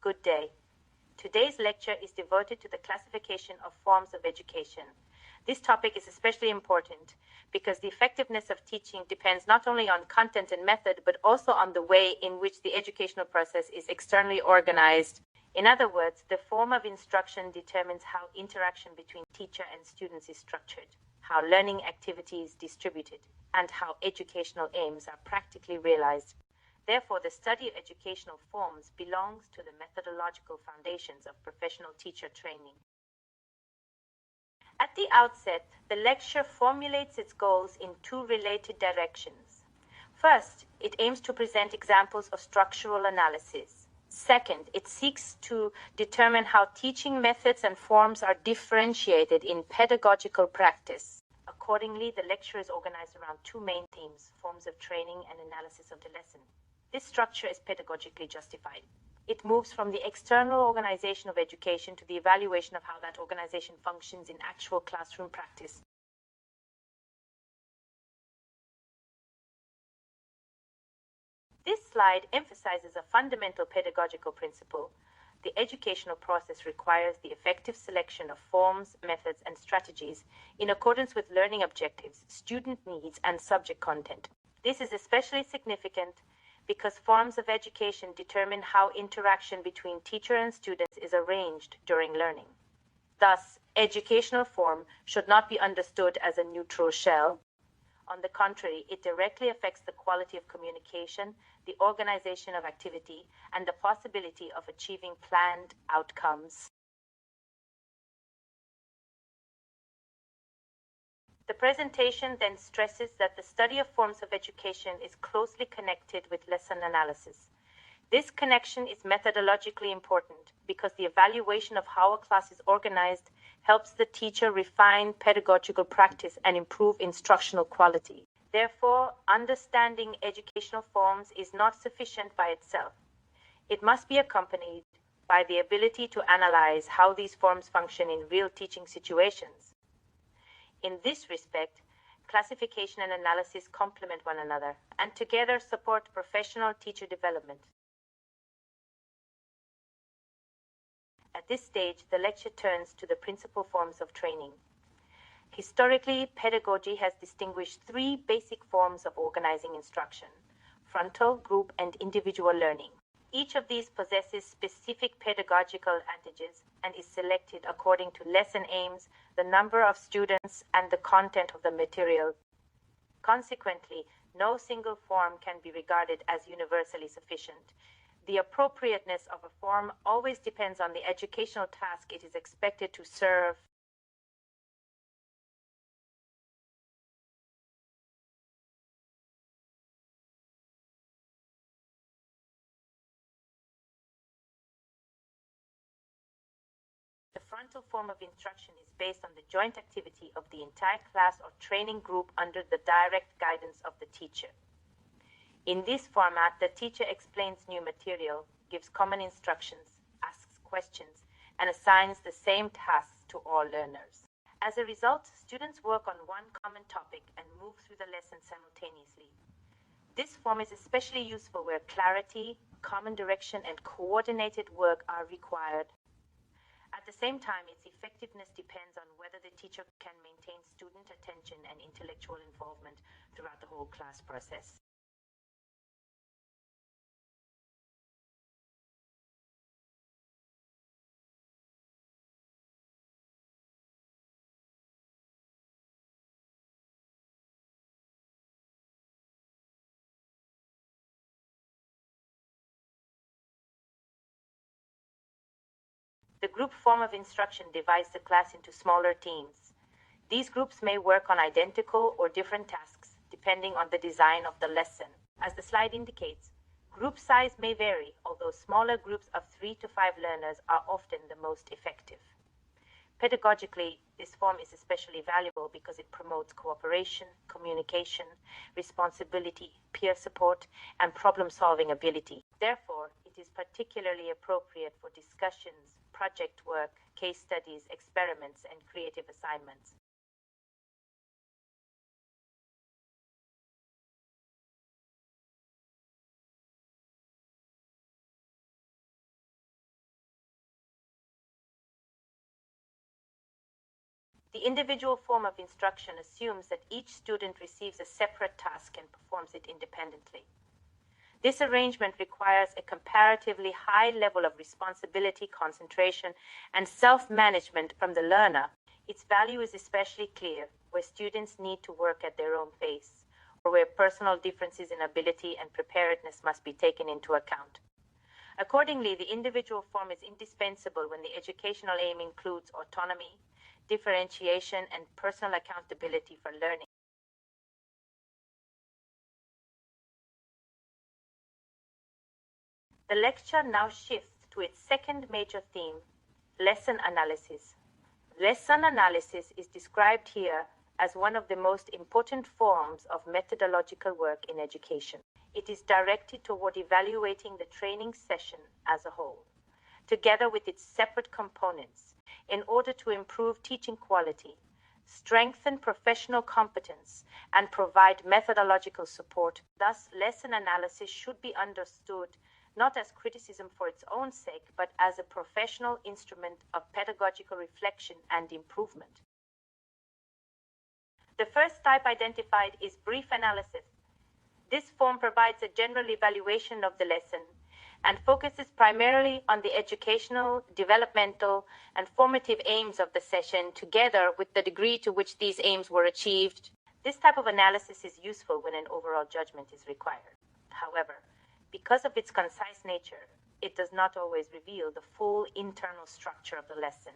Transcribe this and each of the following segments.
good day. Today's lecture is devoted to the classification of forms of education. This topic is especially important because the effectiveness of teaching depends not only on content and method, but also on the way in which the educational process is externally organized. In other words, the form of instruction determines how interaction between teacher and students is structured, how learning activity is distributed, and how educational aims are practically realized. Therefore, the study of educational forms belongs to the methodological foundations of professional teacher training. At the outset, the lecture formulates its goals in two related directions. First, it aims to present examples of structural analysis. Second, it seeks to determine how teaching methods and forms are differentiated in pedagogical practice. Accordingly, the lecture is organized around two main themes: forms of training and analysis of the lesson. This structure is pedagogically justified. It moves from the external organization of education to the evaluation of how that organization functions in actual classroom practice. This slide emphasizes a fundamental pedagogical principle. The educational process requires the effective selection of forms, methods, and strategies in accordance with learning objectives, student needs, and subject content. This is especially significant because forms of education determine how interaction between teacher and students is arranged during learning. Thus, educational form should not be understood as a neutral shell. On the contrary, it directly affects the quality of communication, the organization of activity, and the possibility of achieving planned outcomes. The presentation then stresses that the study of forms of education is closely connected with lesson analysis. This connection is methodologically important because the evaluation of how a class is organized helps the teacher refine pedagogical practice and improve instructional quality. Therefore, understanding educational forms is not sufficient by itself. It must be accompanied by the ability to analyze how these forms function in real teaching situations. In this respect, classification and analysis complement one another and together support professional teacher development. At this stage, the lecture turns to the principal forms of training. Historically, pedagogy has distinguished three basic forms of organizing instruction: frontal, group, and individual learning. Each of these possesses specific pedagogical advantages and is selected according to lesson aims, the number of students, and the content of the material. Consequently, no single form can be regarded as universally sufficient. The appropriateness of a form always depends on the educational task it is expected to serve. The frontal form of instruction is based on the joint activity of the entire class or training group under the direct guidance of the teacher. In this format, the teacher explains new material, gives common instructions, asks questions, and assigns the same tasks to all learners. As a result, students work on one common topic and move through the lesson simultaneously. This form is especially useful where clarity, common direction, and coordinated work are required. At the same time, its effectiveness depends on whether the teacher can maintain student attention and intellectual involvement throughout the whole class process. The group form of instruction divides the class into smaller teams. These groups may work on identical or different tasks, depending on the design of the lesson. As the slide indicates, group size may vary, although smaller groups of 3 to 5 learners are often the most effective. Pedagogically, this form is especially valuable because it promotes cooperation, communication, responsibility, peer support, and problem-solving ability. Therefore, it is particularly appropriate for discussions, project work, case studies, experiments, and creative assignments. The individual form of instruction assumes that each student receives a separate task and performs it independently. This arrangement requires a comparatively high level of responsibility, concentration, and self-management from the learner. Its value is especially clear where students need to work at their own pace, or where personal differences in ability and preparedness must be taken into account. Accordingly, the individual form is indispensable when the educational aim includes autonomy, differentiation, and personal accountability for learning. The lecture now shifts to its second major theme, lesson analysis. Lesson analysis is described here as one of the most important forms of methodological work in education. It is directed toward evaluating the training session as a whole, together with its separate components, in order to improve teaching quality, strengthen professional competence, and provide methodological support. Thus, lesson analysis should be understood not as criticism for its own sake, but as a professional instrument of pedagogical reflection and improvement. The first type identified is brief analysis. This form provides a general evaluation of the lesson and focuses primarily on the educational, developmental, and formative aims of the session, together with the degree to which these aims were achieved. This type of analysis is useful when an overall judgment is required. However, because of its concise nature, it does not always reveal the full internal structure of the lesson.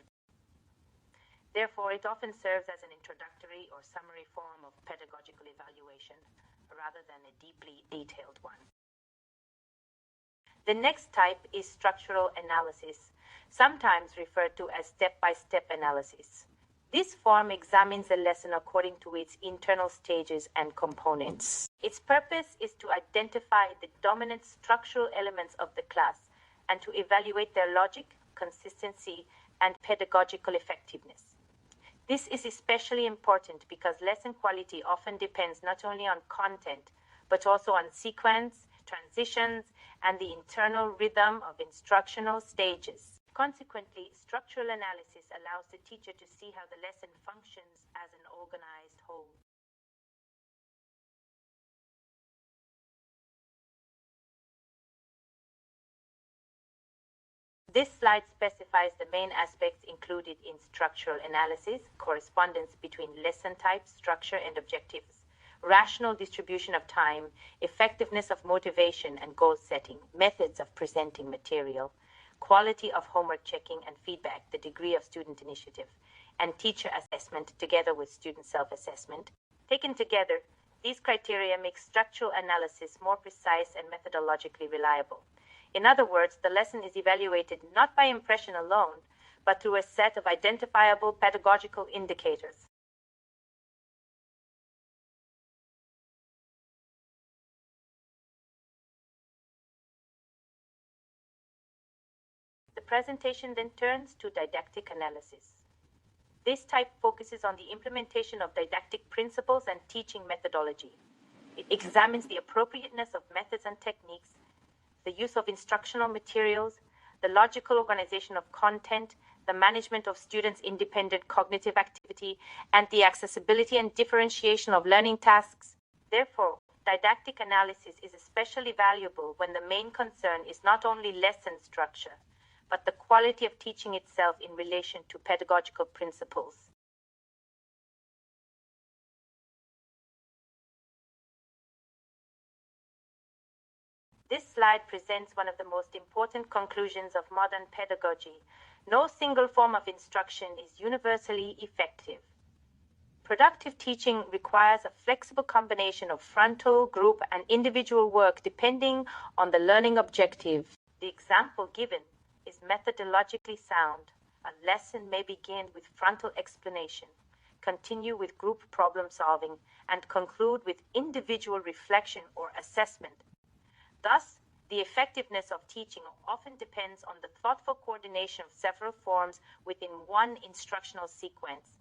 Therefore, it often serves as an introductory or summary form of pedagogical evaluation, rather than a deeply detailed one. The next type is structural analysis, sometimes referred to as step-by-step analysis. This form examines a lesson according to its internal stages and components. Its purpose is to identify the dominant structural elements of the class and to evaluate their logic, consistency, and pedagogical effectiveness. This is especially important because lesson quality often depends not only on content, but also on sequence, transitions, and the internal rhythm of instructional stages. Consequently, structural analysis allows the teacher to see how the lesson functions as an organized whole. This slide specifies the main aspects included in structural analysis: correspondence between lesson type, structure, and objectives, rational distribution of time, effectiveness of motivation and goal setting, methods of presenting material, quality of homework checking and feedback, the degree of student initiative, and teacher assessment together with student self-assessment. Taken together, these criteria make structural analysis more precise and methodologically reliable. In other words, the lesson is evaluated not by impression alone, but through a set of identifiable pedagogical indicators. The presentation then turns to didactic analysis. This type focuses on the implementation of didactic principles and teaching methodology. It examines the appropriateness of methods and techniques, the use of instructional materials, the logical organization of content, the management of students' independent cognitive activity, and the accessibility and differentiation of learning tasks. Therefore, didactic analysis is especially valuable when the main concern is not only lesson structure, but the quality of teaching itself in relation to pedagogical principles. This slide presents one of the most important conclusions of modern pedagogy. No single form of instruction is universally effective. Productive teaching requires a flexible combination of frontal, group, and individual work depending on the learning objective. The example given is methodologically sound. A lesson may begin with frontal explanation, continue with group problem solving, and conclude with individual reflection or assessment. Thus, the effectiveness of teaching often depends on the thoughtful coordination of several forms within one instructional sequence.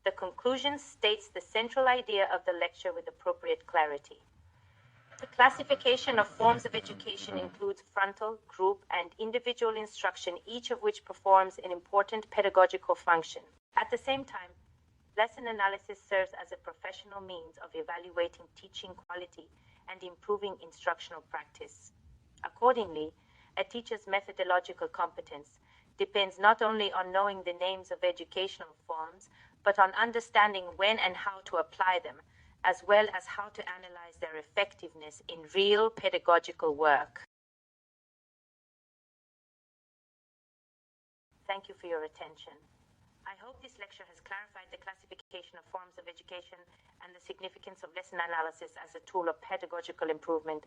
The conclusion states the central idea of the lecture with appropriate clarity. The classification of forms of education includes frontal, group, and individual instruction, each of which performs an important pedagogical function. At the same time, lesson analysis serves as a professional means of evaluating teaching quality and improving instructional practice. Accordingly, a teacher's methodological competence depends not only on knowing the names of educational forms, but on understanding when and how to apply them, as well as how to analyze their effectiveness in real pedagogical work. Thank you for your attention. I hope this lecture has clarified the classification of forms of education and the significance of lesson analysis as a tool of pedagogical improvement